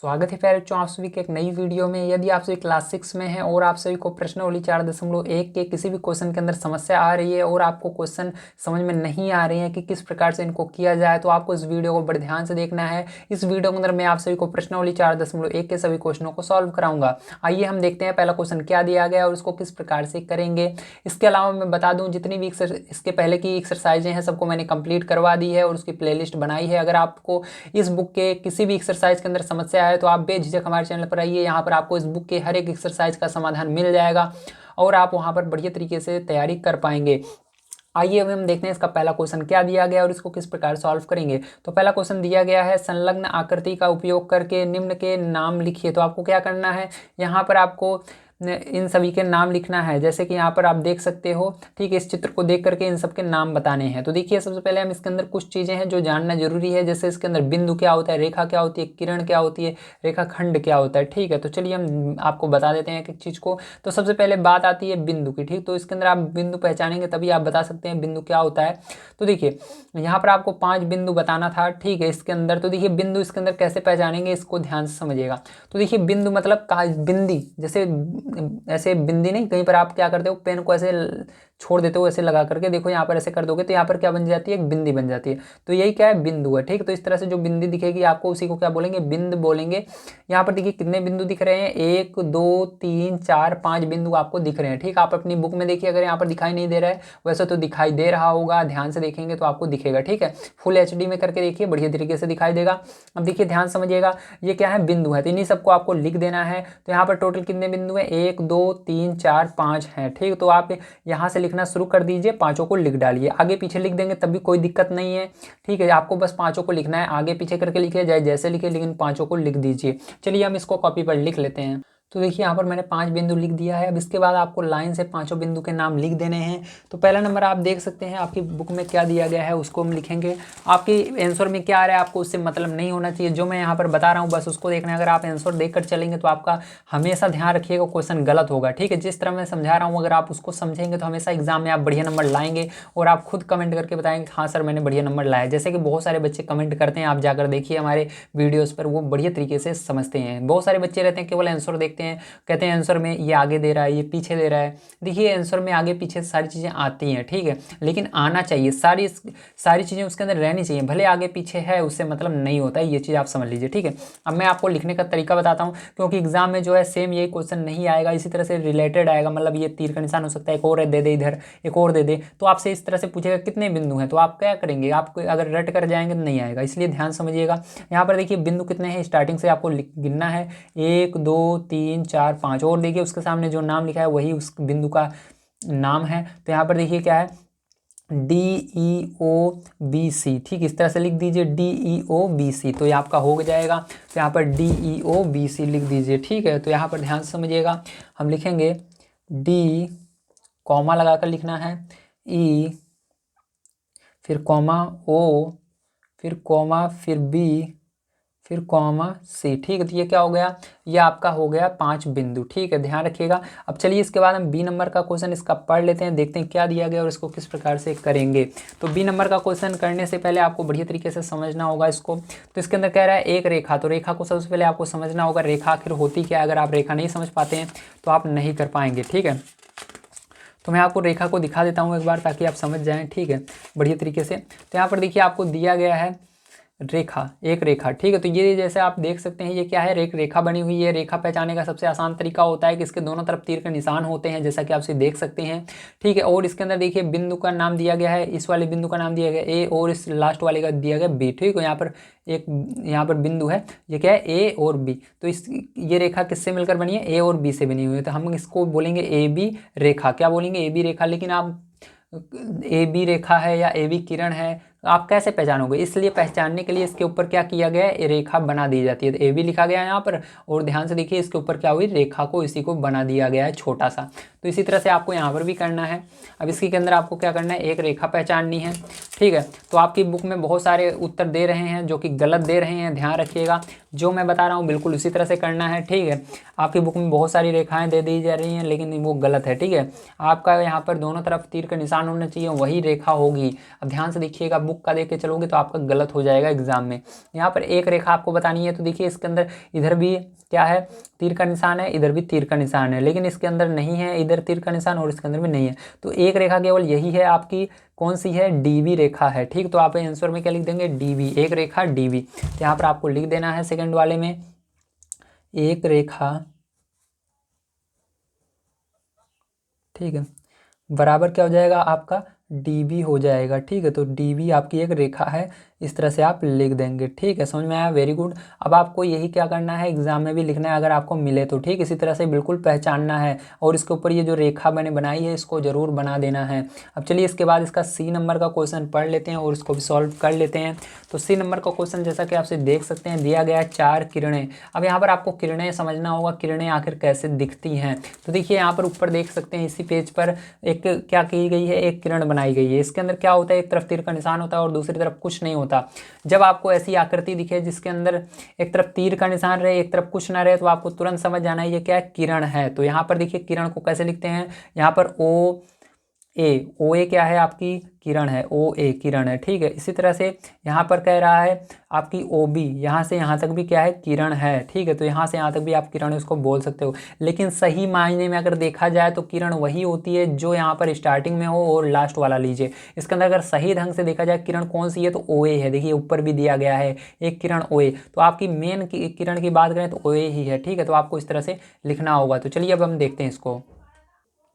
स्वागत है प्यारे बच्चों आप सभी के एक नई वीडियो में। यदि आप सभी क्लास 6 में हैं और आप सभी को प्रश्नावली 4.1 के किसी भी क्वेश्चन के अंदर समस्या आ रही है और आपको क्वेश्चन समझ में नहीं आ रही है कि किस प्रकार से इनको किया जाए, तो आपको इस वीडियो को बड़े ध्यान से देखना है। इस वीडियो के अंदर मैं आप सभी को प्रश्नावली 4.1 के सभी क्वेश्चनों को सॉल्व कराऊंगा। आइए हम देखते हैं पहला क्वेश्चन क्या दिया गया और उसको किस प्रकार से करेंगे। इसके अलावा मैं बता दूं जितनी भी इसके पहले की एक्सरसाइजें हैं सबको मैंने कंप्लीट करवा दी है और उसकी प्लेलिस्ट बनाई है। अगर आपको इस बुक के किसी भी एक्सरसाइज के अंदर समस्या है तो आप बेझिझक हमारे चैनल पर आइए। यहाँ पर आपको इस बुक के हर एक एक्सरसाइज का समाधान मिल जाएगा और आप वहाँ पर बढ़िया तरीके से तैयारी कर पाएंगे। आइए अब हम देखते हैं इसका पहला क्वेश्चन क्या दिया गया और इसको किस प्रकार सॉल्व करेंगे। तो पहला क्वेश्चन दिया गया है संलग्न आकृति का उपयोग करके निम्न के नाम लिखिए। तो आपको क्या करना है, यहाँ पर आपको इन सभी के नाम लिखना है। जैसे कि यहाँ पर आप देख सकते हो, ठीक है, इस चित्र को देख करके इन सब के नाम बताने हैं। तो देखिए सबसे पहले हम इसके अंदर कुछ चीज़ें हैं जो जानना जरूरी है। जैसे इसके अंदर बिंदु क्या होता है, रेखा क्या होती है, किरण क्या होती है, रेखा खंड क्या होता है। ठीक है, तो चलिए हम आपको बता देते हैं एक चीज़ को। तो सबसे पहले बात आती है बिंदु की। ठीक, तो इसके अंदर आप बिंदु पहचानेंगे तभी आप बता सकते हैं बिंदु क्या होता है। तो देखिए यहाँ पर आपको 5 बिंदु बताना था, ठीक है, इसके अंदर। तो देखिए बिंदु इसके अंदर कैसे पहचानेंगे इसको ध्यान से समझिएगा। तो देखिए बिंदु मतलब बिंदी, जैसे ऐसे बिंदी नहीं, कहीं पर आप क्या करते हो पेन को ऐसे छोड़ देते हो ऐसे लगा करके, देखो यहाँ पर ऐसे कर दोगे तो यहाँ पर क्या बन जाती है, एक बिंदी बन जाती है। तो यही क्या है, बिंदु है। ठीक, तो इस तरह से जो बिंदी दिखेगी आपको उसी को क्या बोलेंगे, बिंदु बोलेंगे। यहाँ पर देखिए कितने बिंदु दिख रहे हैं, 1 2 3 4 5 बिंदु आपको दिख रहे हैं। ठीक, आप अपनी बुक में देखिए, अगर यहाँ पर दिखाई नहीं दे रहा है वैसे तो दिखाई दे रहा होगा, ध्यान से देखेंगे तो आपको दिखेगा। ठीक है, फुल HD में करके देखिए, बढ़िया तरीके से दिखाई देगा। अब देखिए ध्यान समझिएगा, ये क्या है, बिंदु है। तो इन्हीं सबको आपको लिख देना है। तो यहाँ पर टोटल कितने बिंदु हैं, 1 2 3 4 5 हैं। ठीक, तो आप यहाँ से लिखना शुरू कर दीजिए, पांचों को लिख डालिए। आगे पीछे लिख देंगे तब भी कोई दिक्कत नहीं है। ठीक है, आपको बस पांचों को लिखना है, आगे पीछे करके लिखिए जाए जैसे लिखे, लेकिन पांचों को लिख दीजिए। चलिए हम इसको कॉपी पर लिख लेते हैं। तो देखिए यहाँ पर मैंने 5 बिंदु लिख दिया है। अब इसके बाद आपको लाइन से पांचों बिंदु के नाम लिख देने हैं। तो पहला नंबर आप देख सकते हैं, आपकी बुक में क्या दिया गया है उसको हम लिखेंगे। आपकी आंसर में क्या आ रहा है आपको उससे मतलब नहीं होना चाहिए, जो मैं यहाँ पर बता रहा हूँ बस उसको देखना है। अगर आप आंसर देखकर चलेंगे तो आपका हमेशा ध्यान रखिएगा क्वेश्चन गलत होगा। ठीक है, जिस तरह मैं समझा रहा हूँ अगर आप उसको समझेंगे तो हमेशा एग्जाम में आप बढ़िया नंबर लाएंगे और आप खुद कमेंट करके बताएंगे हाँ सर मैंने बढ़िया नंबर लाया। जैसे कि बहुत सारे बच्चे कमेंट करते हैं, आप जाकर देखिए हमारे वीडियोज़ पर, वो बढ़िया तरीके से समझते हैं। बहुत सारे बच्चे रहते हैं केवल आंसर देखते हैं, कहते हैं आंसर में ये आगे दे रहा है ये पीछे दे रहा है। देखिए आंसर में आगे पीछे सारी चीज़ें आती हैं, ठीक है, लेकिन आना चाहिए, सारी चीज़ें उसके अंदर रहनी चाहिए। भले आगे पीछे है उससे मतलब नहीं होता है, ये चीज़ आप समझ लीजिए। ठीक है, अब मैं आपको लिखने का तरीका बताता हूँ, क्योंकि एग्जाम में जो है सेम यही क्वेश्चन नहीं आएगा, इसी तरह से रिलेटेड आएगा। मतलब ये तीर का निशान हो सकता है, एक और दे दे इधर, एक और दे दे, तो आपसे इस तरह से पूछेगा कितने बिंदु हैं, तो आप क्या करेंगे, आप अगर रट कर जाएंगे तो नहीं आएगा, इसलिए ध्यान समझिएगा। यहाँ पर देखिए बिंदु कितने हैं, स्टार्टिंग से आपको गिनना है, 1 2 3 4 5, और देखिए उसके सामने जो नाम लिखा है वही उस बिंदु का नाम है। तो यहाँ पर देखिए क्या है, DEOBC। ठीक, इस तरह से लिख दीजिए DEOBC, तो ये आपका हो जाएगा। तो यहाँ पर DEOBC लिख दीजिए। ठीक है, तो यहाँ पर ध्यान से समझिएगा, हम लिखेंगे D, कॉमा लगाकर लिखना है, E, फिर कॉमा O, फिर कॉमा, फिर B, फिर कॉमा C। ठीक है, तो ये क्या हो गया, ये आपका हो गया 5 बिंदु। ठीक है, ध्यान रखिएगा। अब चलिए इसके बाद हम B नंबर का क्वेश्चन इसका पढ़ लेते हैं, देखते हैं क्या दिया गया और इसको किस प्रकार से करेंगे। तो B नंबर का क्वेश्चन करने से पहले आपको बढ़िया तरीके से समझना होगा इसको। तो इसके अंदर कह रहा है एक रेखा, तो रेखा को सबसे पहले आपको समझना होगा रेखा आखिर होती क्या है। अगर आप रेखा नहीं समझ पाते हैं तो आप नहीं कर पाएंगे। ठीक है, तो मैं आपको रेखा को दिखा देता हूँ एक बार ताकि आप समझ जाएं। ठीक है, बढ़िया तरीके से। तो यहाँ पर देखिए आपको दिया गया है रेखा, एक रेखा। ठीक है, तो ये जैसे आप देख सकते हैं ये क्या है, एक रेखा बनी हुई है। रेखा पहचानने का सबसे आसान तरीका होता है कि इसके दोनों तरफ तीर के निशान होते हैं, जैसा कि आप इसे देख सकते हैं। ठीक है, और इसके अंदर देखिए बिंदु का नाम दिया गया है, इस वाले बिंदु का नाम दिया गया A और इस लास्ट वाले का दिया गया B। ठीक है, यहाँ पर बिंदु है, ये क्या है, A और B। तो ये रेखा किससे मिलकर बनी है, A और B से बनी हुई है, तो हम इसको बोलेंगे AB रेखा। क्या बोलेंगे, AB रेखा। लेकिन आप AB रेखा है या AB किरण है, आप कैसे पहचानोगे, इसलिए पहचानने के लिए इसके ऊपर क्या किया गया है, रेखा बना दी जाती है। तो AB लिखा गया है यहाँ पर, और ध्यान से देखिए इसके ऊपर क्या हुई, रेखा को इसी को बना दिया गया है छोटा सा। तो इसी तरह से आपको यहाँ पर भी करना है। अब इसके अंदर आपको क्या करना है, एक रेखा पहचाननी है। ठीक है, तो आपकी बुक में बहुत सारे उत्तर दे रहे हैं जो कि गलत दे रहे हैं, ध्यान रखिएगा। जो मैं बता रहा हूँ बिल्कुल उसी तरह से करना है। ठीक है, आपकी बुक में बहुत सारी रेखाएं दे दी जा रही हैं लेकिन वो गलत है। ठीक है, आपका यहाँ पर दोनों तरफ तीर का निशान होना चाहिए, वही रेखा होगी। अब ध्यान से देखिएगा, बुक का देख के चलोगे तो आपका गलत हो जाएगा एग्जाम में। यहाँ पर एक रेखा आपको बतानी है, तो देखिए इसके अंदर इधर भी क्या है, तीर का निशान है, इधर भी तीर का निशान है, लेकिन इसके अंदर नहीं है इधर तीर का निशान और इसके अंदर भी नहीं है। तो एक रेखा केवल यही है आपकी, कौन सी है, डीबी रेखा है। ठीक, तो आप आंसर में क्या लिख देंगे, डीबी, एक रेखा डीबी। तो यहाँ पर आपको लिख देना है सेकंड वाले में, एक रेखा, ठीक है, बराबर क्या हो जाएगा आपका, डीबी हो जाएगा। ठीक है, तो डीबी आपकी एक रेखा है, इस तरह से आप लिख देंगे। ठीक है, समझ में आया, वेरी गुड। अब आपको यही क्या करना है, एग्जाम में भी लिखना है अगर आपको मिले तो। ठीक, इसी तरह से बिल्कुल पहचानना है और इसके ऊपर ये जो रेखा मैंने बनाई है इसको जरूर बना देना है। अब चलिए इसके बाद इसका सी नंबर का क्वेश्चन पढ़ लेते हैं और इसको भी सॉल्व कर लेते हैं। तो सी नंबर का क्वेश्चन जैसा कि आपसे देख सकते हैं दिया गया है 4 किरणें। अब यहाँ पर आपको किरणें समझना होगा, किरणें आखिर कैसे दिखती हैं। तो देखिए यहाँ पर ऊपर देख सकते हैं इसी पेज पर एक क्या की गई है, एक किरण बनाई गई है। इसके अंदर क्या होता है, एक तरफ तीर का निशान होता है और दूसरी तरफ कुछ नहीं होता। जब आपको ऐसी आकृति दिखे जिसके अंदर एक तरफ तीर का निशान रहे एक तरफ कुछ ना रहे, तो आपको तुरंत समझ जाना है ये क्या है, किरण है। तो यहाँ पर देखिए किरण को कैसे लिखते हैं, यहाँ पर ओ ए क्या है, आपकी किरण है, ओ ए किरण है। ठीक है, इसी तरह से यहाँ पर कह रहा है आपकी ओ बी, यहाँ से यहाँ तक भी क्या है, किरण है। ठीक है, तो यहाँ से यहाँ तक भी आप किरण उसको बोल सकते हो, लेकिन सही मायने में अगर देखा जाए तो किरण वही होती है जो यहाँ पर स्टार्टिंग में हो और लास्ट वाला लीजिए। इसके अंदर अगर सही ढंग से देखा जाए किरण कौन सी है तो ओ ए है। देखिए ऊपर भी दिया गया है एक किरण ओ ए, तो आपकी मेन किरण की बात करें तो ओ ए ही है। ठीक है, तो आपको इस तरह से लिखना होगा। तो चलिए अब हम देखते हैं इसको।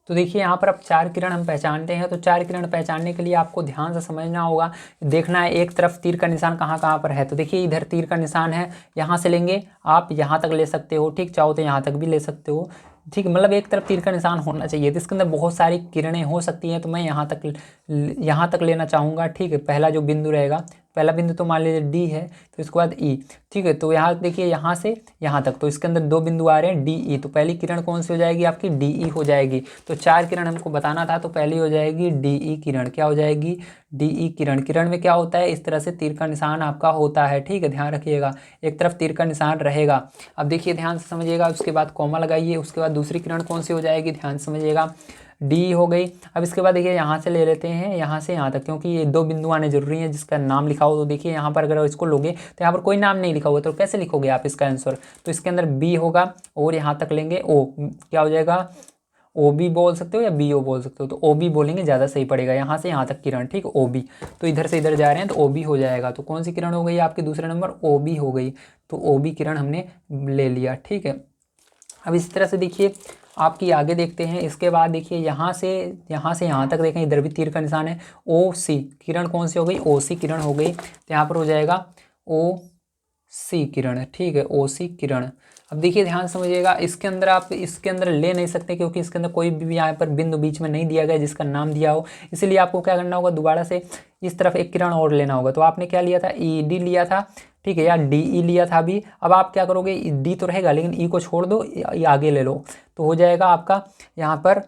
तो देखिए यहाँ पर अब 4 किरण हम पहचानते हैं, तो 4 किरण पहचानने के लिए आपको ध्यान से समझना होगा, देखना है एक तरफ तीर का निशान कहाँ कहाँ पर है। तो देखिए इधर तीर का निशान है, यहाँ से लेंगे आप यहाँ तक ले सकते हो। ठीक, चाहो तो यहाँ तक भी ले सकते हो। ठीक, मतलब एक तरफ तीर का निशान होना चाहिए। तो इसके अंदर बहुत सारी किरणें हो सकती हैं, तो मैं यहाँ तक लेना चाहूँगा। ठीक है, पहला जो बिंदु रहेगा, पहला बिंदु तो मान लीजिए डी है, तो इसके बाद ई। ठीक है, तो यहाँ देखिए यहाँ से यहाँ तक, तो इसके अंदर 2 बिंदु आ रहे हैं डी ई, तो पहली किरण कौन सी हो जाएगी आपकी, डी ई हो जाएगी। तो 4 किरण हमको बताना था, तो पहली हो जाएगी डी ई किरण। क्या हो जाएगी, डी ई किरण। किरण में क्या होता है, इस तरह से तीर का निशान आपका होता है। ठीक है, ध्यान रखिएगा, एक तरफ तीर का निशान रहेगा। अब देखिए ध्यान से समझिएगा, उसके बाद कॉमा लगाइए, उसके बाद दूसरी किरण कौन सी हो जाएगी, ध्यान से समझिएगा, डी हो गई। अब इसके बाद देखिए यहाँ से ले लेते हैं यहाँ से यहाँ तक, क्योंकि ये 2 बिंदु आने जरूरी हैं जिसका नाम लिखा हो। तो देखिए यहाँ पर अगर इसको लोगे तो यहाँ पर कोई नाम नहीं लिखा हुआ, तो कैसे लिखोगे आप इसका आंसर। तो इसके अंदर बी होगा और यहाँ तक लेंगे ओ, क्या हो जाएगा, ओ बी बोल सकते हो या बी ओ बोल सकते हो, तो ओ बी बोलेंगे ज़्यादा सही पड़ेगा। यहाँ से यहाँ तक किरण, ठीक, ओ बी, तो इधर से इधर जा रहे हैं तो ओ बी हो जाएगा। तो कौन सी किरण हो गई आपकी, दूसरे नंबर ओ बी हो गई। तो ओ बी किरण हमने ले लिया। ठीक है, अब इस तरह से देखिए आपकी आगे देखते हैं। इसके बाद देखिए यहाँ से यहाँ तक देखें, इधर भी तीर का निशान है, ओ सी किरण कौन सी हो गई, ओ सी किरण हो गई। तो यहाँ पर हो जाएगा ओ सी किरण। ठीक है, ओ सी किरण। अब देखिए ध्यान समझिएगा, इसके अंदर आप इसके अंदर ले नहीं सकते क्योंकि इसके अंदर कोई भी यहाँ पर बिंदु बीच में नहीं दिया गया जिसका नाम दिया हो, इसलिए आपको क्या करना होगा, दोबारा से इस तरफ एक किरण और लेना होगा। तो आपने क्या लिया था, ई डी लिया था, ठीक है, या डी ई लिया था अभी। अब आप क्या करोगे, डी तो रहेगा लेकिन ई को छोड़ दो, ये आगे ले लो, तो हो जाएगा आपका यहाँ पर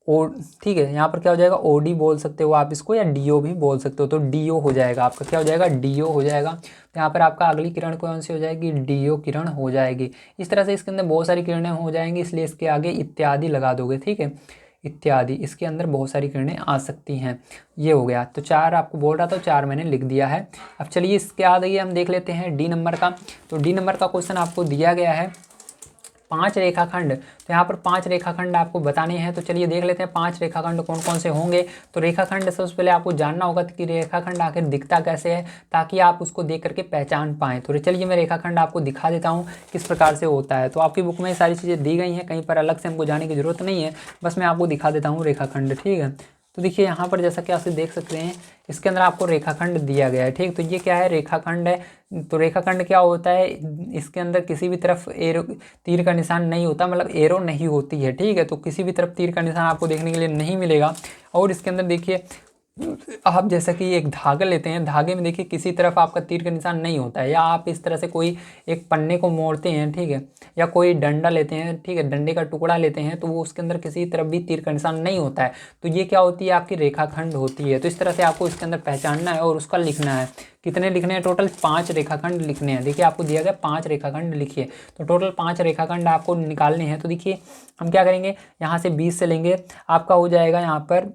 ओ। ठीक है, यहाँ पर क्या हो जाएगा, ओ डी बोल सकते हो आप इसको, या डी ओ भी बोल सकते हो। तो डी ओ हो जाएगा आपका, क्या हो जाएगा, डी ओ हो जाएगा। तो यहाँ पर आपका अगली किरण कौन सी हो जाएगी, डी ओ किरण हो जाएगी। इस तरह से इसके अंदर बहुत सारी किरणें हो जाएंगी, इसलिए इसके आगे इत्यादि लगा दोगे। ठीक है, इत्यादि, इसके अंदर बहुत सारी किरणें आ सकती हैं। ये हो गया, तो 4 आपको बोल रहा था, 4 मैंने लिख दिया है। अब चलिए इसके आगे हम देख लेते हैं डी नंबर का। तो डी नंबर का क्वेश्चन आपको दिया गया है 5 रेखाखंड। तो यहाँ पर 5 रेखाखंड आपको बताने हैं। तो चलिए देख लेते हैं 5 रेखाखंड कौन कौन से होंगे। तो रेखाखंड सबसे पहले आपको जानना होगा कि रेखाखंड आखिर दिखता कैसे है, ताकि आप उसको देख करके पहचान पाएँ। तो चलिए मैं रेखाखंड आपको दिखा देता हूँ किस प्रकार से होता है। तो आपकी बुक में सारी चीज़ें दी गई हैं, कहीं पर अलग से हमको जाने की जरूरत नहीं है, बस मैं आपको दिखा देता हूँ रेखाखंड। ठीक है, तो देखिए यहाँ पर जैसा कि आप देख सकते हैं, इसके अंदर आपको रेखाखंड दिया गया है। ठीक, तो ये क्या है, रेखाखंड है। तो रेखाखंड क्या होता है, इसके अंदर किसी भी तरफ एरो तीर का निशान नहीं होता, मतलब एरो नहीं होती है। ठीक है, तो किसी भी तरफ तीर का निशान आपको देखने के लिए नहीं मिलेगा। और इसके अंदर देखिए आप जैसा कि एक धागा लेते हैं, धागे में देखिए किसी तरफ आपका तीर का निशान नहीं होता है, या आप इस तरह से कोई एक पन्ने को मोड़ते हैं, ठीक है, या कोई डंडा लेते हैं, ठीक है, डंडे का टुकड़ा लेते हैं, तो वो उसके अंदर किसी तरफ भी तीर का निशान नहीं होता है। तो ये क्या होती है, आपकी रेखाखंड होती है। तो इस तरह से आपको इसके अंदर पहचानना है और उसका लिखना है। कितने लिखने हैं, टोटल 5 रेखाखंड लिखने हैं। देखिए आपको दिया गया 5 रेखाखंड लिखिए, तो टोटल 5 रेखाखंड आपको निकालने हैं। तो देखिए हम क्या करेंगे, यहाँ से 20 से लेंगे, आपका हो जाएगा यहाँ पर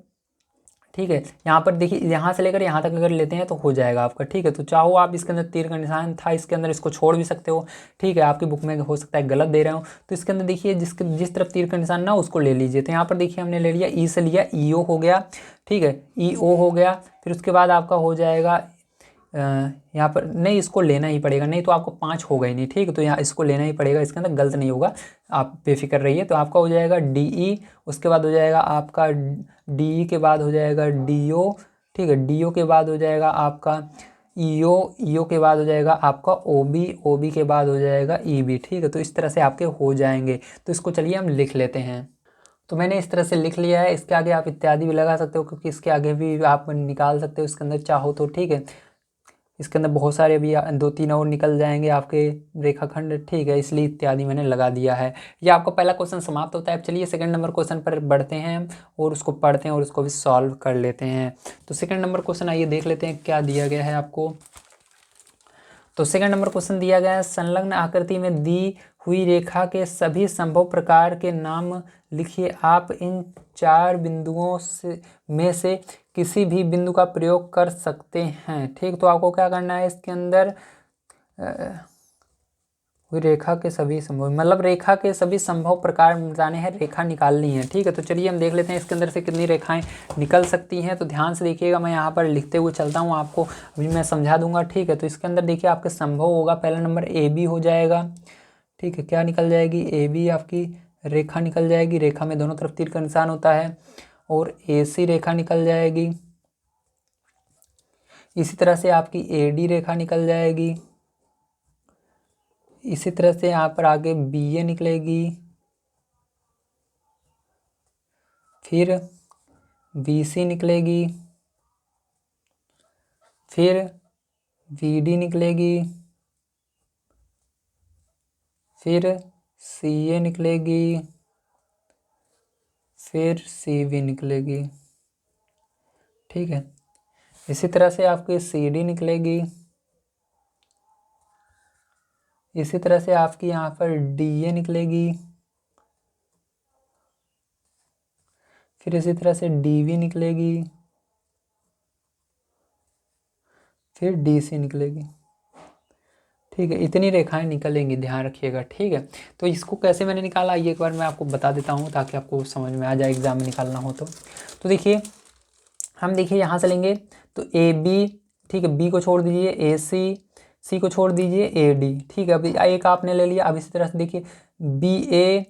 ठीक है। यहाँ पर देखिए यहाँ से लेकर यहाँ तक अगर लेते हैं तो हो जाएगा आपका, ठीक है। तो चाहो आप इसके अंदर तीर का निशान था इसके अंदर, इसको छोड़ भी सकते हो, ठीक है। आपकी बुक में हो सकता है गलत दे रहे हो, तो इसके अंदर देखिए जिस तरफ तीर का निशान ना उसको ले लीजिए। तो यहाँ पर देखिए हमने ले लिया ई से लिया ई ओ हो गया, ठीक है, ई ओ हो गया। फिर उसके बाद आपका हो जाएगा यहाँ पर नहीं, इसको लेना ही पड़ेगा, नहीं तो आपको 5 होगा ही नहीं, ठीक है। तो यहाँ इसको लेना ही पड़ेगा, इसके अंदर गलत नहीं होगा, आप बेफिक्र रहिए। तो आपका हो जाएगा डी ई, उसके बाद हो जाएगा आपका डी ई के बाद हो जाएगा डी ओ, ठीक है। डी ओ के बाद हो जाएगा आपका ई ओ, ई ओ के बाद हो जाएगा आपका ओ बी, ओ बी के बाद हो जाएगा ई बी, ठीक है। तो इस तरह से आपके हो जाएंगे। तो इसको चलिए हम लिख लेते हैं। तो मैंने इस तरह से लिख लिया है। इसके आगे आप इत्यादि भी लगा सकते हो, क्योंकि इसके आगे भी आप निकाल सकते हो इसके अंदर चाहो तो, ठीक है। इसके अंदर बहुत सारे भी 2-3 और निकल जाएंगे आपके रेखाखंड, ठीक है, इसलिए इत्यादि मैंने लगा दिया है। ये आपका पहला क्वेश्चन समाप्त होता है। अब चलिए सेकंड नंबर क्वेश्चन पर बढ़ते हैं और उसको पढ़ते हैं और उसको भी सॉल्व कर लेते हैं। तो सेकंड नंबर क्वेश्चन आइए देख लेते हैं क्या दिया गया है आपको। तो सेकंड नंबर क्वेश्चन दिया गया है, संलग्न आकृति में दी हुई रेखा के सभी संभव प्रकार के नाम लिखिए। आप इन 4 बिंदुओं में से किसी भी बिंदु का प्रयोग कर सकते हैं, ठीक। तो आपको क्या करना है, इसके अंदर रेखा के सभी संभव, मतलब रेखा के सभी संभव प्रकार बताने हैं, रेखा निकालनी है, ठीक है। तो चलिए हम देख लेते हैं इसके अंदर से कितनी रेखाएं निकल सकती हैं। तो ध्यान से देखिएगा, मैं यहाँ पर लिखते हुए चलता हूँ, आपको अभी मैं समझा दूंगा, ठीक है। तो इसके अंदर देखिए आपके संभव होगा, पहला नंबर ए बी हो जाएगा, ठीक है। क्या निकल जाएगी, ए बी आपकी रेखा निकल जाएगी, रेखा में दोनों तरफ तीर का निशान होता है। और ए सी रेखा निकल जाएगी, इसी तरह से आपकी ए डी रेखा निकल जाएगी, इसी तरह से यहाँ पर आगे बी ए निकलेगी, फिर बी सी निकलेगी, फिर वी डी निकलेगी, फिर सी ए निकलेगी, फिर सी बी निकलेगी, ठीक है। इसी तरह से आपकी सी डी निकलेगी, इसी तरह से आपकी यहाँ पर डी ए निकलेगी, फिर इसी तरह से डी वी निकलेगी, फिर डी सी निकलेगी, ठीक है। इतनी रेखाएं निकलेंगी, ध्यान रखिएगा, ठीक है। तो इसको कैसे मैंने निकाला ये एक बार मैं आपको बता देता हूँ, ताकि आपको समझ में आ जाए एग्जाम में निकालना हो तो देखिए हम देखिए यहाँ से लेंगे तो ए बी, ठीक है, बी को छोड़ दीजिए, ए सी, सी को छोड़ दीजिए, ए डी, ठीक है। अब एक आपने ले लिया। अब इसी तरह से देखिए बी ए,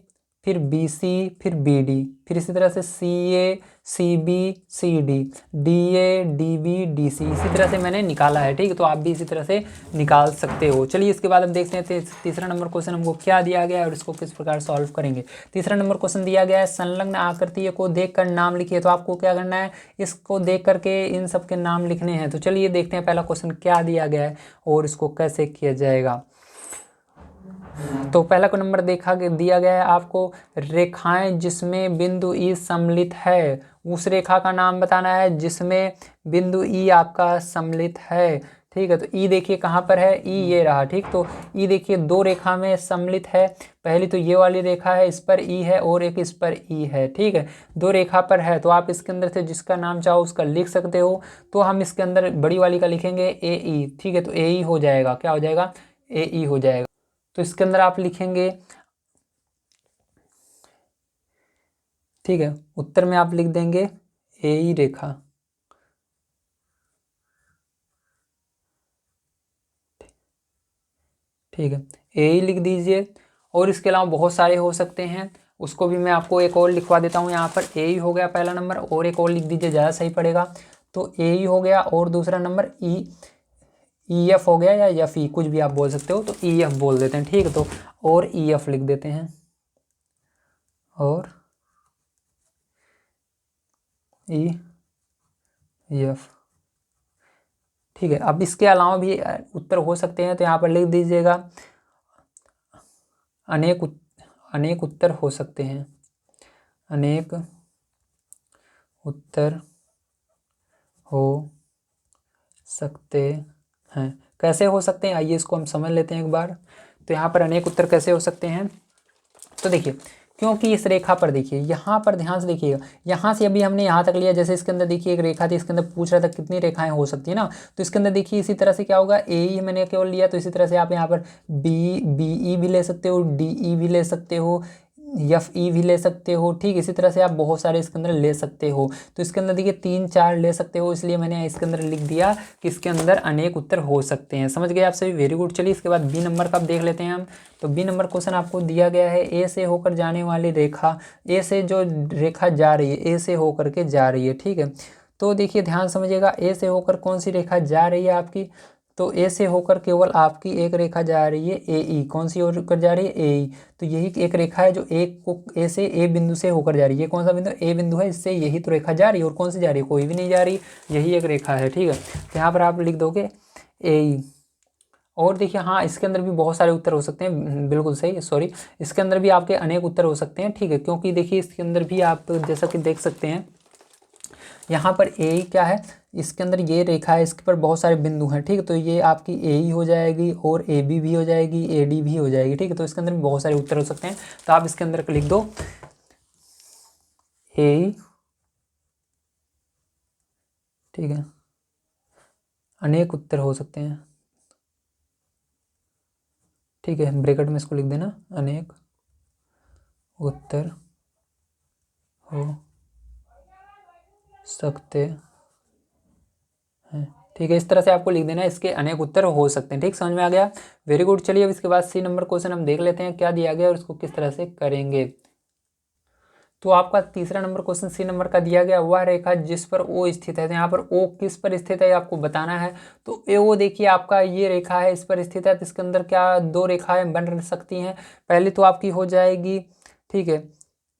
फिर बी सी, फिर बी डी, फिर इसी तरह से C A, C B, C D, D A, D B, D C, इसी तरह से मैंने निकाला है, ठीक है। तो आप भी इसी तरह से निकाल सकते हो। चलिए इसके बाद हम देखते हैं तीसरा नंबर क्वेश्चन हमको क्या दिया गया है और इसको किस प्रकार सॉल्व करेंगे। तीसरा नंबर क्वेश्चन दिया गया है, संलग्न आकृति को देखकर नाम लिखिए। तो आपको क्या करना है, इसको देख करके इन सब के नाम लिखने हैं। तो चलिए देखते हैं पहला क्वेश्चन क्या दिया गया है और इसको कैसे किया जाएगा। तो पहला को नंबर दिया गया है आपको, रेखाएं जिसमें बिंदु ई सम्मिलित है, उस रेखा का नाम बताना है जिसमें बिंदु ई आपका सम्मिलित है, ठीक है। तो ई देखिए कहाँ पर है, ई ये रहा, ठीक। तो ई देखिए 2 रेखा में सम्मिलित है, पहली तो ये वाली रेखा है, इस पर ई है और एक इस पर ई है, ठीक है। 2 रेखा पर है, तो आप इसके अंदर से जिसका नाम चाहो उसका लिख सकते हो। तो हम इसके अंदर बड़ी वाली का लिखेंगे ए ई, ठीक है। तो ए ई हो जाएगा, क्या हो जाएगा, ए ई हो जाएगा। तो इसके अंदर आप लिखेंगे, ठीक है, उत्तर में आप लिख देंगे ए ई रेखा, ठीक है, ए ही लिख दीजिए। और इसके अलावा बहुत सारे हो सकते हैं, उसको भी मैं आपको एक और लिखवा देता हूँ। यहाँ पर ए ही हो गया पहला नंबर, और एक और लिख दीजिए, ज़्यादा सही पड़ेगा। तो ए ही हो गया और दूसरा नंबर ई एफ हो गया, या एफ ई, कुछ भी आप बोल सकते हो। तो ई एफ बोल देते हैं, ठीक है। तो और ई एफ लिख देते हैं, और ई एफ, ठीक है। अब इसके अलावा भी उत्तर हो सकते हैं, तो यहाँ पर लिख दीजिएगा अनेक उत्तर हो सकते हैं, अनेक उत्तर हो सकते हैं। कैसे हो सकते हैं, आइए इसको हम समझ लेते हैं एक बार। तो यहाँ पर अनेक उत्तर कैसे हो सकते हैं, तो देखिए क्योंकि इस रेखा पर देखिए, यहाँ पर ध्यान से देखिएगा, यहाँ से अभी हमने यहाँ तक लिया, जैसे इसके अंदर देखिए एक रेखा थी, इसके अंदर पूछ रहा था कितनी रेखाएं हो सकती है ना, तो इसके अंदर देखिए इसी तरह से क्या होगा, ए ई मैंने केवल लिया, तो इसी तरह से आप यहाँ पर बी ई भी ले सकते हो, डी ई भी ले सकते हो, एफ ई भी ले सकते हो, ठीक। इसी तरह से आप बहुत सारे इसके अंदर ले सकते हो। तो इसके अंदर देखिए 3-4 ले सकते हो, इसलिए मैंने इसके अंदर लिख दिया कि इसके अंदर अनेक उत्तर हो सकते हैं। समझ गए आप सभी, वेरी गुड। चलिए इसके बाद बी नंबर का अब देख लेते हैं हम। तो बी नंबर क्वेश्चन आपको दिया गया है, ए से होकर जाने वाली रेखा, ए से जो रेखा जा रही है, ए से होकर के जा रही है, ठीक है। तो देखिए ध्यान समझिएगा, ए से होकर कौन सी रेखा जा रही है आपकी, तो ए से होकर केवल आपकी एक रेखा जा रही है, ए ई। कौन सी होकर जा रही है, ए ई। तो यही एक रेखा है जो एक को ए से, ए बिंदु से होकर जा रही है। ये कौन सा बिंदु, ए बिंदु है, इससे यही तो रेखा जा रही है। और कौन सी जा रही है, कोई भी नहीं जा रही, यही एक रेखा है, ठीक है। तो यहाँ पर आप लिख दोगे ए ई। और देखिए हाँ, इसके अंदर भी बहुत सारे उत्तर हो सकते हैं, बिल्कुल सही, सॉरी, इसके अंदर भी आपके अनेक उत्तर हो सकते हैं, ठीक है। क्योंकि देखिए इसके अंदर भी आप जैसा कि देख सकते हैं, यहाँ पर ए ही क्या है, इसके अंदर ये रेखा है, इसके पर बहुत सारे बिंदु हैं, ठीक है। तो ये आपकी ए ही हो जाएगी, और ए बी भी हो जाएगी, ए डी भी हो जाएगी, ठीक है। तो इसके अंदर भी बहुत सारे उत्तर हो सकते हैं। तो आप इसके अंदर लिख दो ए, ठीक है, अनेक उत्तर हो सकते हैं, ठीक है। ब्रैकेट में इसको लिख देना, अनेक उत्तर हो सकते हैं, ठीक है। इस तरह से आपको लिख देना है, इसके अनेक उत्तर हो सकते हैं, ठीक। समझ में आ गया, वेरी गुड। चलिए अब इसके बाद सी नंबर क्वेश्चन हम देख लेते हैं क्या दिया गया और इसको किस तरह से करेंगे। तो आपका तीसरा नंबर क्वेश्चन सी नंबर का दिया गया, वह रेखा जिस पर ओ स्थित है। तो यहाँ पर ओ किस पर स्थित है आपको बताना है। तो ए ओ देखिए आपका ये रेखा है, इस पर स्थित है। तो इसके अंदर क्या दो रेखाएं बन सकती हैं। पहली तो आपकी हो जाएगी, ठीक है,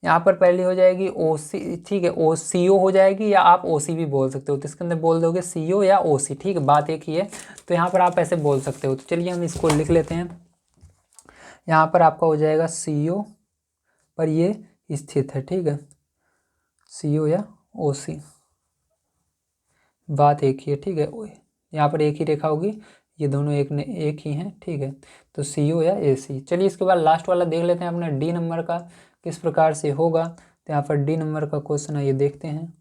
यहाँ पर पहली हो जाएगी ओ सी, ठीक है, ओ सी ओ हो जाएगी, या आप ओ सी भी बोल सकते हो। तो इसके अंदर बोल दोगे सी ओ या ओ सी, ठीक है, बात एक ही है। तो यहाँ पर आप ऐसे बोल सकते हो। तो चलिए हम इसको लिख लेते हैं। यहाँ पर आपका हो जाएगा सी ओ पर ये स्थित है, ठीक है, सी ओ या ओ सी, बात एक ही है, ठीक है। यहाँ पर एक ही रेखा होगी, ये दोनों एक ही हैं, ठीक है। तो सी ओ या ए सी। चलिए इसके बाद लास्ट वाला देख लेते हैं अपना डी नंबर का किस प्रकार से होगा। तो यहाँ पर डी नंबर का क्वेश्चन है, ये देखते हैं।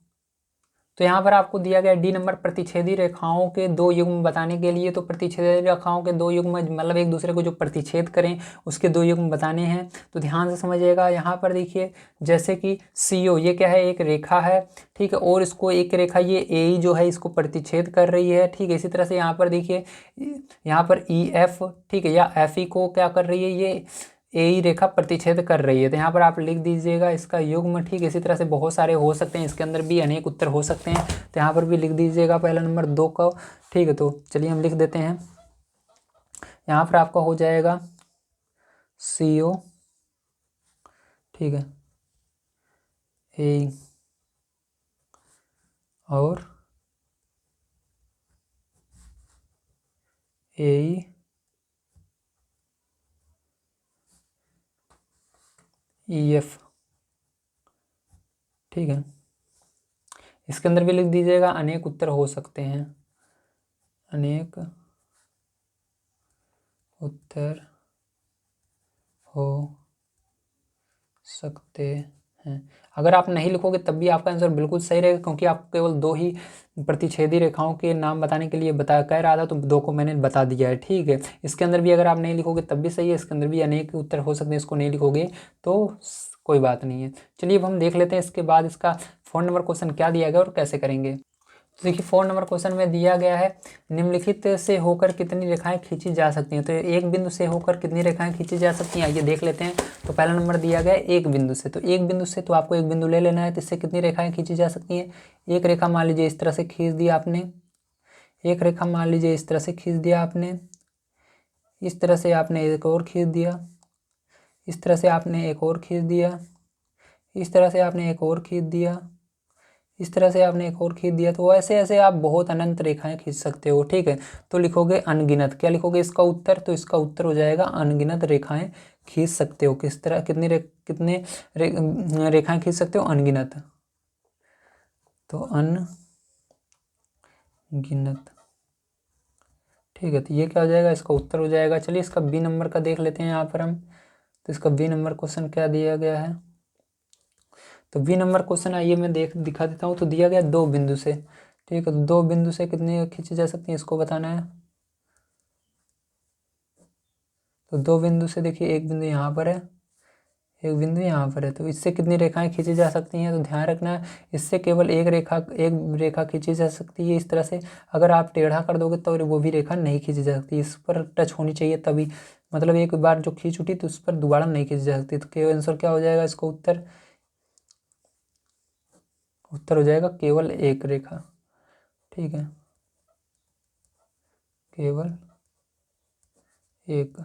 तो यहाँ पर आपको दिया गया डी नंबर, प्रतिच्छेदी रेखाओं के दो युग्म बताने के लिए। तो प्रतिच्छेदी रेखाओं के दो युग्म मतलब एक दूसरे को जो प्रतिच्छेद करें उसके दो युग्म बताने हैं। तो ध्यान से समझिएगा, यहाँ पर देखिए जैसे कि सी ओ, ये क्या है, एक रेखा है, ठीक है, और इसको एक रेखा ये ए ई जो है इसको प्रतिच्छेद कर रही है, ठीक है। इसी तरह से यहाँ पर देखिए, यहाँ पर ई एफ, ठीक है, या एफ ई को क्या कर रही है, ये ए ही रेखा प्रतिच्छेद कर रही है। तो यहाँ पर आप लिख दीजिएगा इसका युग्म, ठीक है। इसी तरह से बहुत सारे हो सकते हैं, इसके अंदर भी अनेक उत्तर हो सकते हैं। तो यहाँ पर भी लिख दीजिएगा पहला नंबर 2 का, ठीक है। तो चलिए हम लिख देते हैं, यहाँ पर आपका हो जाएगा सी ओ, ठीक है, ए और ए ई एफ, ठीक है। इसके अंदर भी लिख दीजिएगा अनेक उत्तर हो सकते हैं, अनेक उत्तर हो सकते हैं। अगर आप नहीं लिखोगे तब भी आपका आंसर बिल्कुल सही रहेगा, क्योंकि आपको केवल दो ही प्रतिच्छेदी रेखाओं के नाम बताने के लिए कह रहा था, तो दो को मैंने बता दिया है, ठीक है। इसके अंदर भी अगर आप नहीं लिखोगे तब भी सही है, इसके अंदर भी अनेक उत्तर हो सकते हैं, इसको नहीं लिखोगे तो कोई बात नहीं है। चलिए अब हम देख लेते हैं इसके बाद इसका 4 नंबर क्वेश्चन क्या दिया गया और कैसे करेंगे। तो देखिए 4 नंबर क्वेश्चन में दिया गया है, निम्नलिखित से होकर कितनी रेखाएं खींची जा सकती हैं। तो एक बिंदु से होकर कितनी रेखाएं खींची जा सकती हैं, आइए देख लेते हैं। तो पहला नंबर दिया गया है एक बिंदु से। तो एक बिंदु से तो आपको एक बिंदु ले लेना है, तो इससे कितनी रेखाएं खींची जा सकती हैं। एक रेखा मान लीजिए इस तरह से खींच दिया आपने, एक रेखा मान लीजिए इस तरह से खींच दिया आपने, इस तरह से आपने एक और खींच दिया, इस तरह से आपने एक और खींच दिया, इस तरह से आपने एक और खींच दिया, इस तरह से आपने एक और खींच दिया। तो ऐसे ऐसे आप बहुत अनंत रेखाएं खींच सकते हो, ठीक है। तो लिखोगे अनगिनत, क्या लिखोगे इसका उत्तर, तो इसका उत्तर हो जाएगा अनगिनत रेखाएं खींच सकते हो। किस तरह कितने रेखाएं खींच सकते हो, अनगिनत। तो अनगिनत, ठीक है। तो ये क्या हो जाएगा, इसका उत्तर हो जाएगा। चलिए इसका बी नंबर का देख लेते हैं यहाँ पर हम। तो इसका बी नंबर क्वेश्चन क्या दिया गया है, तो बी नंबर क्वेश्चन आइए मैं दिखा देता हूँ। तो दिया गया 2 बिंदु से, ठीक है, तो 2 बिंदु से कितने खींची जा सकती हैं इसको बताना है। तो 2 बिंदु से देखिए, एक बिंदु यहाँ पर है, एक बिंदु यहाँ पर है, तो इससे कितनी रेखाएं खींची जा सकती हैं। तो ध्यान रखना इससे केवल एक रेखा खींची जा सकती है इस तरह से। अगर आप टेढ़ा कर दोगे तो वो भी रेखा नहीं खींची जा सकती, इस पर टच होनी चाहिए तभी, मतलब एक बार जो खींच उठी तो उस पर दोबारा नहीं खींची जा सकती। तो केवल आंसर क्या हो जाएगा, इसको उत्तर हो जाएगा केवल एक रेखा, ठीक है, केवल एक,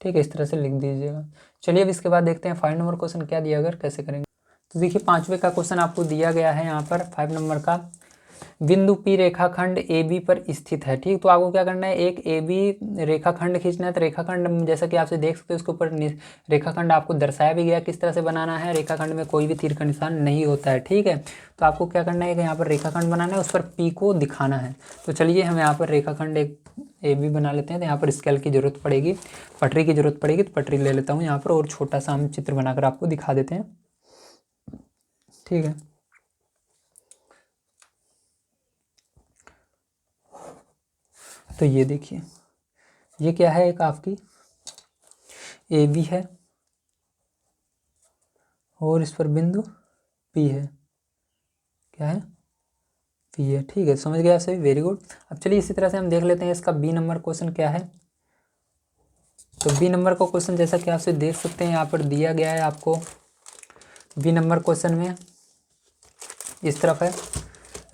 ठीक है, इस तरह से लिख दीजिएगा। चलिए अब इसके बाद देखते हैं 5 नंबर क्वेश्चन क्या दिया, अगर कैसे करेंगे। तो देखिए 5वें का क्वेश्चन आपको दिया गया है यहाँ पर 5 नंबर का, बिंदु P रेखाखंड AB पर स्थित है, ठीक। तो आपको क्या करना है, एक AB रेखाखंड खींचना है। तो रेखाखंड जैसा कि आपसे देख सकते हो उसके ऊपर रेखाखंड आपको दर्शाया भी गया किस तरह से बनाना है। रेखाखंड में कोई भी तीर का निशान नहीं होता है, ठीक है। तो आपको क्या करना है कि यहाँ पर रेखाखंड बनाना है, उस पर P को दिखाना है। तो चलिए हम यहाँ पर रेखाखंड एक AB बना लेते हैं। तो यहाँ पर स्केल की जरूरत पड़ेगी, पटरी की जरूरत पड़ेगी, तो पटरी ले लेता हूँ यहाँ पर, और छोटा सा हम चित्र बनाकर आपको दिखा देते हैं, ठीक है। तो ये देखिए, ये क्या है, एक आपकी AB है और इस पर बिंदु P है, क्या है, P है, ठीक है, समझ गया सभी, वेरी गुड। अब चलिए इसी तरह से हम देख लेते हैं इसका B नंबर क्वेश्चन क्या है। तो B नंबर का क्वेश्चन जैसा कि आपसे देख सकते हैं यहाँ पर दिया गया है आपको, B नंबर क्वेश्चन में इस तरफ है,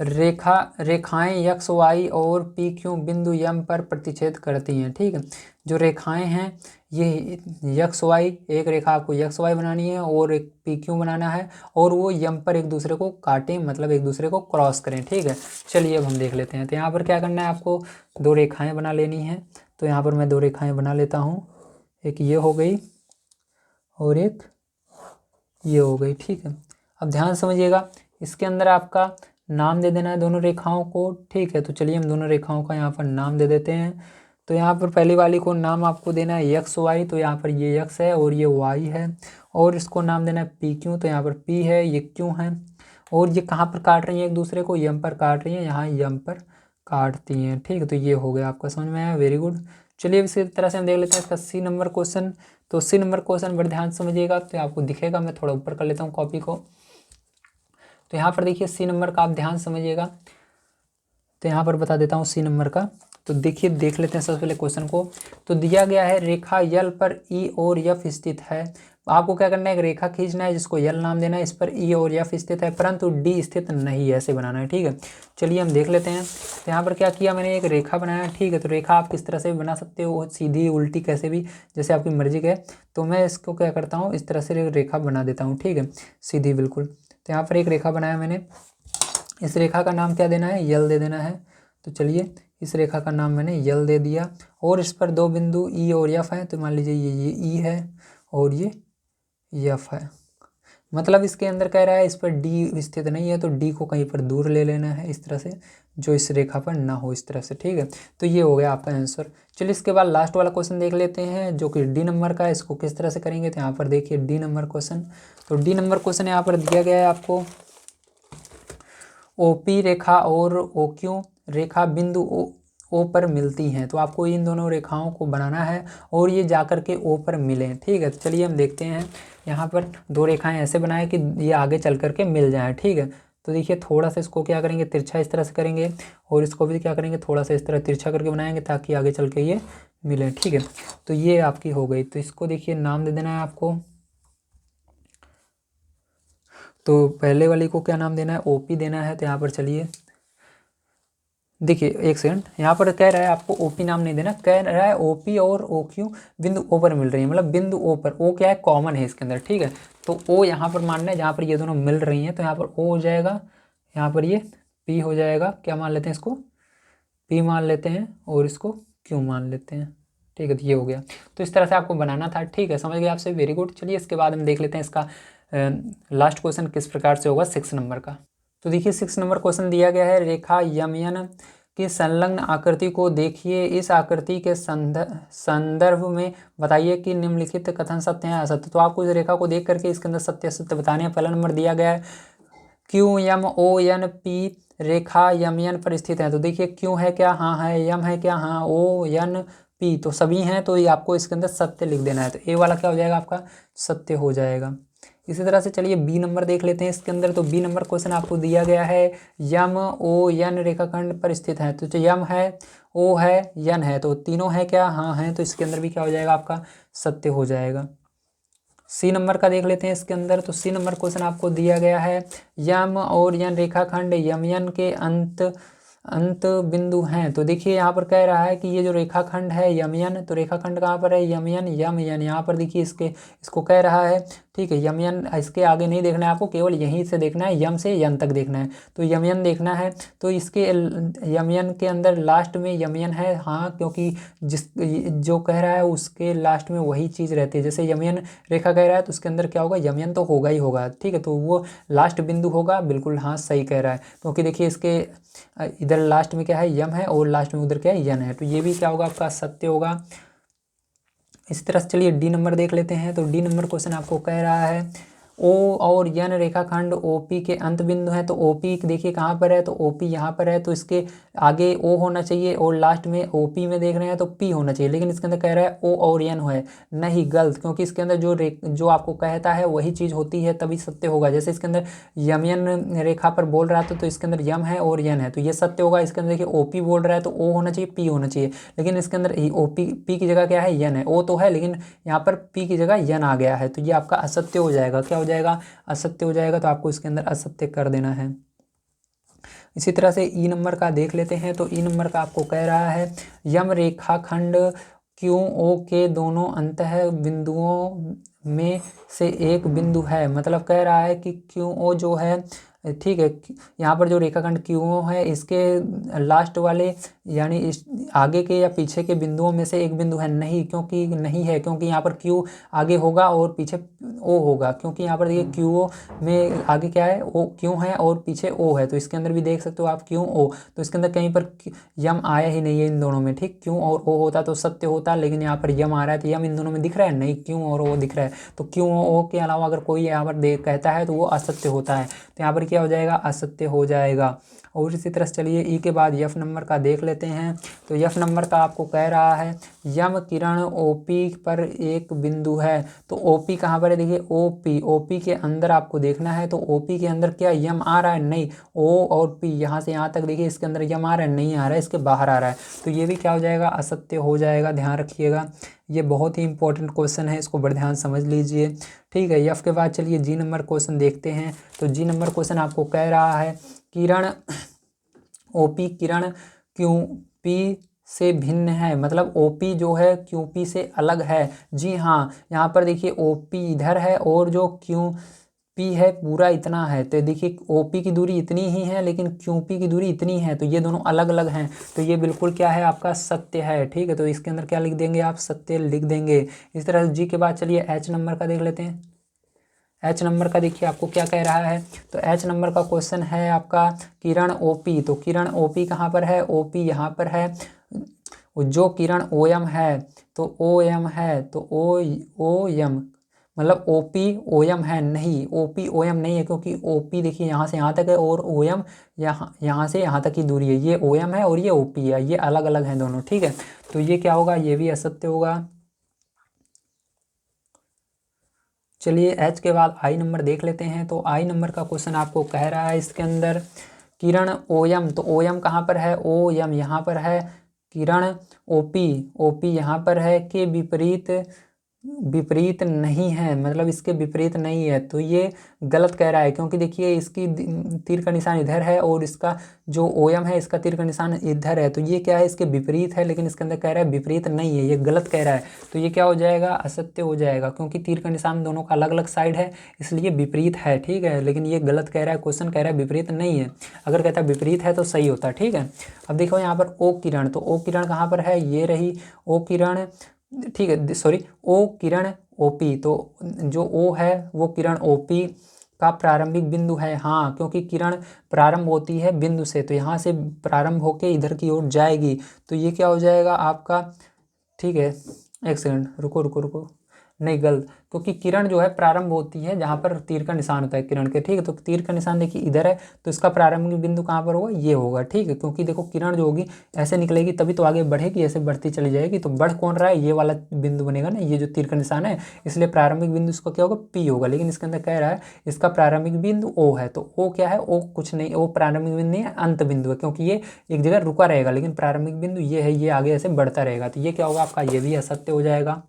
रेखाएं x y और p q बिंदु m पर प्रतिच्छेद करती हैं, ठीक है। जो रेखाएं हैं ये x y, एक रेखा आपको x y बनानी है और एक p q बनाना है, और वो m पर एक दूसरे को काटें, मतलब एक दूसरे को क्रॉस करें, ठीक है। चलिए अब हम देख लेते हैं। तो यहाँ पर क्या करना है, आपको 2 रेखाएं बना लेनी है। तो यहाँ पर मैं 2 रेखाएं बना लेता हूँ, एक ये हो गई और एक ये हो गई, ठीक है। अब ध्यान समझिएगा, इसके अंदर आपका नाम दे देना है दोनों रेखाओं को, ठीक है। तो चलिए हम दोनों रेखाओं का यहाँ पर नाम दे देते हैं। तो यहाँ पर पहली वाली को नाम आपको देना है एक्स वाई, तो यहाँ पर ये एक्स है और ये वाई है, और इसको नाम देना है पी क्यू, तो यहाँ पर पी है, ये क्यू है, और ये कहाँ पर काट रही हैं एक दूसरे को, यम पर काट रही हैं, यहाँ यम पर काटती हैं, ठीक है। तो ये हो गया, आपका समझ में आया, वेरी गुड। चलिए इसी तरह से हम देख लेते हैं इसका सी नंबर क्वेश्चन। तो सी नंबर क्वेश्चन बड़े ध्यान समझिएगा, तो आपको दिखेगा, मैं थोड़ा ऊपर कर लेता हूँ कॉपी को। तो यहाँ पर देखिए सी नंबर का आप ध्यान समझिएगा, तो यहाँ पर बता देता हूँ सी नंबर का। तो देखिए देख लेते हैं सबसे पहले क्वेश्चन को। तो दिया गया है रेखा यल पर ई और यफ स्थित है। आपको क्या करना है, एक रेखा खींचना है जिसको यल नाम देना है, इस पर ई और यफ स्थित है परंतु डी स्थित नहीं है, ऐसे बनाना है, ठीक है। चलिए हम देख लेते हैं। तो यहाँ पर क्या किया मैंने, एक रेखा बनाया, ठीक है। तो रेखा आप किस तरह से भी बना सकते हो, सीधी उल्टी कैसे भी, जैसे आपकी मर्जी का है। तो मैं इसको क्या करता हूँ, इस तरह से रेखा बना देता हूँ, ठीक है, सीधी बिल्कुल। तो यहाँ पर एक रेखा बनाया मैंने, इस रेखा का नाम क्या देना है, यल दे देना है। तो चलिए इस रेखा का नाम मैंने यल दे दिया, और इस पर 2 बिंदु ई और यफ है। तो मान लीजिए ये ई है और ये यफ है, मतलब इसके अंदर कह रहा है इस पर डी स्थित नहीं है, तो डी को कहीं पर दूर ले लेना है इस तरह से, जो इस रेखा पर ना हो, इस तरह से, ठीक है। तो ये हो गया आपका आंसर। चलिए इसके बाद लास्ट वाला क्वेश्चन देख लेते हैं, जो कि डी नंबर का है। इसको किस तरह से करेंगे, तो यहाँ पर देखिए डी नंबर क्वेश्चन। तो डी नंबर क्वेश्चन यहाँ पर दिया गया है आपको, OP रेखा और OQ रेखा बिंदु O पर मिलती हैं। तो आपको इन दोनों रेखाओं को बनाना है और ये जाकर के O पर मिलें, ठीक है। तो चलिए हम देखते हैं, यहाँ पर 2 रेखाएं ऐसे बनाएं कि ये आगे चल करके मिल जाएं, ठीक है। तो देखिए थोड़ा सा इसको क्या करेंगे, तिरछा इस तरह से करेंगे, और इसको भी क्या करेंगे, थोड़ा सा इस तरह तिरछा करके बनाएंगे ताकि आगे चल के ये मिले, ठीक है। तो ये आपकी हो गई। तो इसको देखिए नाम दे देना है आपको। तो पहले वाली को क्या नाम देना है, OP देना है। तो यहाँ पर चलिए देखिए एक सेकंड, यहाँ पर कह रहा है आपको OP नाम नहीं देना, कह रहा है OP और OQ बिंदु O पर मिल रही है, मतलब बिंदु O पर, O क्या है, कॉमन है इसके अंदर, ठीक है। तो O यहाँ पर मानना है जहाँ पर ये दोनों मिल रही हैं। तो यहाँ पर O हो जाएगा, यहाँ पर ये P हो जाएगा, क्या मान लेते हैं इसको, P मान लेते हैं, और इसको Q मान लेते हैं, ठीक है। तो ये हो गया। तो इस तरह से आपको बनाना था, ठीक है, समझ गए आपसे, वेरी गुड। चलिए इसके बाद हम देख लेते हैं इसका लास्ट क्वेश्चन किस प्रकार से होगा 6 नंबर का। तो देखिए 6 नंबर क्वेश्चन दिया गया है, रेखा यमयन कि संलग्न आकृति को देखिए, इस आकृति के संदर्भ में बताइए कि निम्नलिखित कथन सत्य है असत्य। तो आपको इस रेखा को देख करके इसके अंदर सत्य असत्य बताने हैं। पहला नंबर दिया गया है Q M O N P रेखा यम एन पर स्थित है। तो देखिए क्यू है क्या, हाँ है, यम है क्या, हाँ, ओ एन पी तो सभी हैं, तो ये आपको इसके अंदर सत्य लिख देना है। तो ए वाला क्या हो जाएगा आपका सत्य हो जाएगा। इसी तरह से चलिए बी नंबर देख लेते हैं इसके अंदर। तो बी नंबर क्वेश्चन आपको दिया गया है यम ओ एन रेखाखंड पर स्थित है। तो जो यम है, ओ है, यन है, तो तीनों है क्या, हाँ है, तो इसके अंदर भी क्या हो जाएगा आपका सत्य हो जाएगा। सी नंबर का देख लेते हैं इसके अंदर। तो सी नंबर क्वेश्चन आपको दिया गया है यम और यन रेखाखंड यम यन के अंत बिंदु हैं। तो देखिए यहाँ पर कह रहा है कि ये जो रेखाखंड है यमयन, तो रेखाखंड कहाँ पर है, यमयन यम यन, यहाँ पर देखिए इसको कह रहा है, ठीक है, यमयन, इसके आगे नहीं देखना है आपको, केवल यहीं से देखना है, यम से यन तक देखना है। तो यमयन देखना है, तो इसके यमयन के अंदर लास्ट में यमयन है, हाँ, क्योंकि जो कह रहा है उसके लास्ट में वही चीज़ रहती है। जैसे यमयन रेखा कह रहा है तो उसके अंदर क्या होगा, यमयन तो होगा ही होगा, ठीक है, तो वो लास्ट बिंदु होगा, बिल्कुल हाँ सही कह रहा है। क्योंकि देखिए इसके इधर लास्ट में क्या है, यम है, और लास्ट में उधर क्या है, यन है, तो ये भी क्या होगा आपका सत्य होगा। इस तरह से चलिए डी नंबर देख लेते हैं। तो डी नंबर क्वेश्चन आपको कह रहा है ओ और यन रेखाखंड ओपी के अंत बिंदु है। तो ओपी देखिए कहाँ पर है, तो ओपी यहाँ पर है, तो इसके आगे ओ होना चाहिए, और लास्ट में ओपी में देख रहे हैं तो पी होना चाहिए, लेकिन इसके अंदर कह रहा है ओ और यन है, नहीं, गलत, क्योंकि इसके अंदर जो आपको कहता है वही चीज़ होती है, तभी सत्य होगा। जैसे इसके अंदर यमयन रेखा पर बोल रहा था तो इसके अंदर यम है और यन है, तो ये सत्य होगा। इसके अंदर देखिए ओपी बोल रहा है तो ओ होना चाहिए, पी होना चाहिए, लेकिन इसके अंदर ओपी पी की जगह क्या है, यन है, ओ तो है, लेकिन यहाँ पर पी की जगह यन आ गया है, तो ये आपका असत्य हो जाएगा। क्या हो जाएगा, असत्य हो जाएगा, तो आपको इसके अंदर असत्य कर देना है। इसी तरह से ई नंबर का देख लेते हैं। तो ई नंबर का आपको कह रहा है यम रेखाखंड क्यू ओ के दोनों अंतः बिंदुओं में से एक बिंदु है। मतलब कह रहा है कि क्यू ओ जो है, ठीक है, यहाँ पर जो रेखाखंड क्यू ओ है इसके लास्ट वाले यानी इस आगे के या पीछे के बिंदुओं में से एक बिंदु है, नहीं, क्योंकि नहीं है, क्योंकि यहाँ पर क्यू आगे होगा और पीछे ओ होगा, क्योंकि यहाँ पर देखिए क्यू ओ में आगे क्या है, ओ क्यू है और पीछे ओ है, तो इसके अंदर भी देख सकते हो आप क्यू ओ, तो इसके अंदर कहीं पर यम आया ही नहीं है इन दोनों में, ठीक, क्यू और ओ होता तो सत्य होता, लेकिन यहाँ पर यम आ रहा है, तो यम इन दोनों में दिख रहा है, नहीं, क्यू और ओ दिख रहा है, तो क्यू ओ के अलावा अगर कोई यहाँ पर कहता है तो वो असत्य होता है, तो यहाँ पर क्या हो जाएगा, असत्य हो जाएगा। और इसी तरह से चलिए ई के बाद एफ नंबर का देख लेते हैं। तो एफ नंबर का आपको कह रहा है यम किरण ओपी पर एक बिंदु है। तो ओपी कहाँ पर है, देखिए ओपी, ओपी के अंदर आपको देखना है, तो ओपी के अंदर क्या यम आ रहा है, नहीं, ओ और पी यहाँ से यहाँ तक देखिए इसके अंदर यम आ रहा है, नहीं आ रहा है, इसके बाहर आ रहा है, तो ये भी क्या हो जाएगा, असत्य हो जाएगा। ध्यान रखिएगा, ये बहुत ही इंपॉर्टेंट क्वेश्चन है, इसको बड़े ध्यान समझ लीजिए, ठीक है। एफ के बाद चलिए जी नंबर क्वेश्चन देखते हैं। तो जी नंबर क्वेश्चन आपको कह रहा है किरण ओपी किरण क्यूपी से भिन्न है। मतलब ओपी जो है क्यूपी से अलग है। जी हाँ, यहाँ पर देखिए ओपी इधर है और जो क्यूपी है पूरा इतना है, तो देखिए ओपी की दूरी इतनी ही है लेकिन क्यूपी की दूरी इतनी है, तो ये दोनों अलग अलग हैं, तो ये बिल्कुल क्या है आपका सत्य है, ठीक है। तो इसके अंदर क्या लिख देंगे आप, सत्य लिख देंगे। इस तरह जी के बाद चलिए एच नंबर का देख लेते हैं। एच नंबर का देखिए आपको क्या कह रहा है। तो एच नंबर का क्वेश्चन है आपका किरण ओपी। तो किरण ओपी कहाँ पर है, ओपी यहाँ पर है, जो किरण ओ एम है, तो ओ एम है, तो ओ एम मतलब ओपी ओ एम है, नहीं, ओपी ओ एम नहीं है, क्योंकि ओपी देखिए यहाँ से यहाँ तक है और ओ एम यहाँ से यहाँ तक की दूरी है, ये ओ एम है और ये ओपी है, ये अलग अलग हैं दोनों, ठीक है। तो ये क्या होगा, ये भी असत्य होगा। चलिए एच के बाद आई नंबर देख लेते हैं। तो आई नंबर का क्वेश्चन आपको कह रहा है इसके अंदर किरण ओयम। तो ओयम कहाँ पर है, ओ एम यहाँ पर है, किरण ओपी, ओपी यहाँ पर है, के विपरीत नहीं है, मतलब इसके विपरीत नहीं है, तो ये गलत कह रहा है, क्योंकि देखिए इसकी तीर का निशान इधर है और इसका जो ओएम है इसका तीर का निशान इधर है, तो ये क्या है, इसके विपरीत है, लेकिन इसके अंदर कह रहा है विपरीत नहीं है, ये गलत कह रहा है, तो ये क्या हो जाएगा, असत्य हो जाएगा, क्योंकि तीर का निशान दोनों का अलग अलग साइड है, इसलिए विपरीत है, ठीक है। लेकिन ये गलत कह रहा है, क्वेश्चन कह रहा है विपरीत नहीं है, अगर कहता है विपरीत है तो सही होता, ठीक है। अब देखो यहाँ पर ओ किरण, तो ओ किरण कहाँ पर है, ये रही ओ किरण, ठीक है, सॉरी, ओ किरण ओपी, तो जो ओ है वो किरण ओपी का प्रारंभिक बिंदु है। हाँ, क्योंकि किरण प्रारंभ होती है बिंदु से, तो यहाँ से प्रारंभ होके इधर की ओर जाएगी, तो ये क्या हो जाएगा आपका, ठीक है, एक सेकंड, रुको रुको रुको, नहीं गलत, क्योंकि किरण जो है प्रारंभ होती है जहाँ पर तीर का निशान होता है किरण के, ठीक है, तो तीर का निशान देखिए इधर है, तो इसका प्रारंभिक बिंदु कहाँ पर होगा, ये होगा, ठीक है, क्योंकि देखो किरण जो होगी ऐसे निकलेगी तभी तो आगे बढ़ेगी, ऐसे बढ़ती चली जाएगी, तो बढ़ कौन रहा है, ये वाला बिंदु बनेगा ना, ये जो तीर का निशान है, इसलिए प्रारंभिक बिंदु इसका क्या होगा, पी होगा, लेकिन इसके अंदर कह रहा है इसका प्रारंभिक बिंदु ओ है, तो ओ क्या है, ओ कुछ नहीं, ओ प्रारंभिक बिंदु नहीं है, अंत बिंदु है, क्योंकि ये एक जगह रुका रहेगा, लेकिन प्रारंभिक बिंदु ये है, ये आगे ऐसे बढ़ता रहेगा, तो ये क्या होगा आपका, ये भी असत्य हो जाएगा।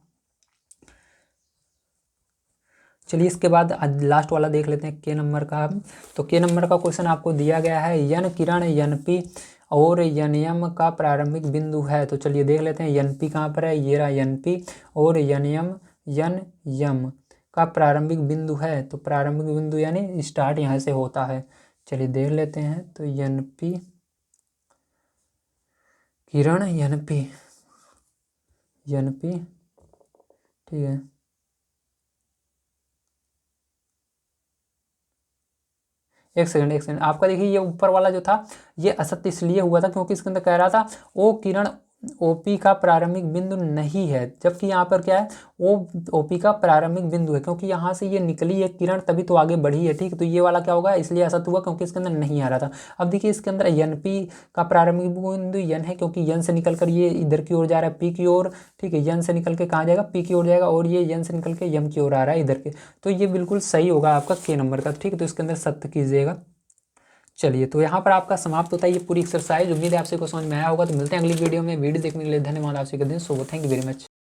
चलिए इसके बाद लास्ट वाला देख लेते हैं के नंबर का हम। तो के नंबर का क्वेश्चन आपको दिया गया है, यन किरण यन पी और यन यम का प्रारंभिक बिंदु है। तो चलिए देख लेते हैं यन पी कहाँ पर है, ये रहा यन पी, और यन यम का प्रारंभिक बिंदु है, तो प्रारंभिक बिंदु यानी स्टार्ट यहाँ से होता है। चलिए देख लेते हैं, तो यन पी किरण यन पी, ठीक है, एक सेकंड आपका देखिए, ये ऊपर वाला जो था ये असत्य इसलिए हुआ था क्योंकि इसके अंदर कह रहा था ओ किरण ओपी का प्रारंभिक बिंदु नहीं है, जबकि यहाँ पर क्या है, ओ ओपी का प्रारंभिक बिंदु है, क्योंकि यहाँ से ये निकली है किरण तभी तो आगे बढ़ी है, ठीक है, तो ये वाला क्या होगा, इसलिए असत्य हुआ क्योंकि इसके अंदर नहीं आ रहा था। अब देखिए इसके अंदर एन पी का प्रारंभिक बिंदु यन है, क्योंकि यन से निकल कर ये इधर की ओर जा रहा है पी की ओर, ठीक है, यन से निकल के कहाँ जाएगा, पी की ओर जाएगा, और ये यन से निकल के यम की ओर आ रहा है इधर के, तो ये बिल्कुल सही होगा आपका के नंबर का, ठीक है, तो इसके अंदर सत्य कीजिएगा। चलिए तो यहाँ पर आपका समाप्त होता है ये पूरी एक्सरसाइज। उम्मीद है आपसे को समझ में आया होगा। तो मिलते हैं अगली वीडियो में। वीडियो देखने के लिए धन्यवाद। आपसे दिन शुभ, थैंक यू वेरी मच।